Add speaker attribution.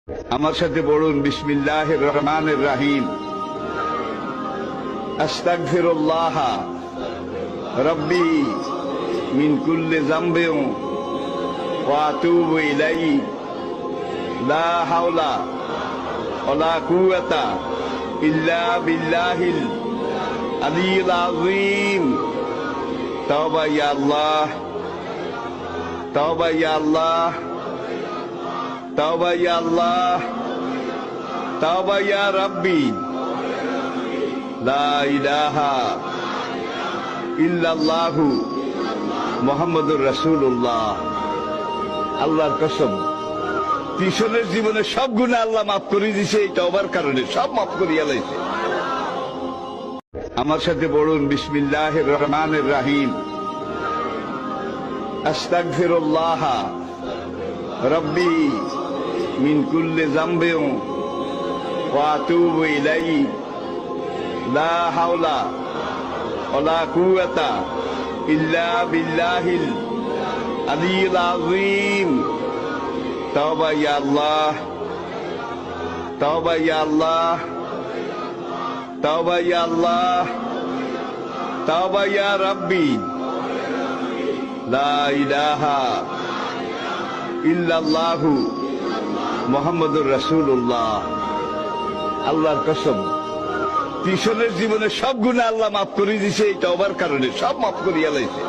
Speaker 1: আমার সাথে পড়ুন বিসমিল্লাহির রহমানির রহিম। আস্তাগফিরুল্লাহ রাব্বি মিন কুল্লি যামবিন ওয়া আতুবু ইলাইহি লা হাওলা ওয়ালা কুওয়াতা ইল্লা বিল্লাহিল আলিয়্যিল আযীম। তাওবা ইয়া আল্লাহ, তাওবা ইয়া আল্লাহ, তাওবা ইয়া আল্লাহ, তাওবা ইয়া রাব্বি। লা ইলাহা ইল্লাল্লাহু মুহাম্মাদুর রাসূলুল্লাহ। আল্লাহর কসম, পিছনের জীবনে সব গুনাহ আল্লাহ মাফ করে দিয়েছে এই তওবার কারণে, সব মাফ করিয়া লাইছে। আমার সাথে পড়ুন বিসমিল্লাহির রহমানির রহিম। আস্তাগফিরুল্লাহ রাব্বি মিন কুল্লি যামবিন ওয়া আতুবু ইলাইহি লা হাওলা ওয়ালা কুওয়াতা ইল্লা বিল্লাহিল আলিয়্যিল আযীম। তাওবা ইয়া আল্লাহ, তাওবা ইয়া আল্লাহ, তাওবা ইয়া আল্লাহ, তাওবা ইয়া রাব্বি। লা ইলাহা ইল্লাল্লাহু মুহাম্মাদুর রাসূলুল্লাহ। আল্লাহর কসম, পিছনের জীবনে সব গুনাহ আল্লাহ মাফ করে দিয়েছে এই তওবার কারণে, সব মাফ করিয়া লাইছে।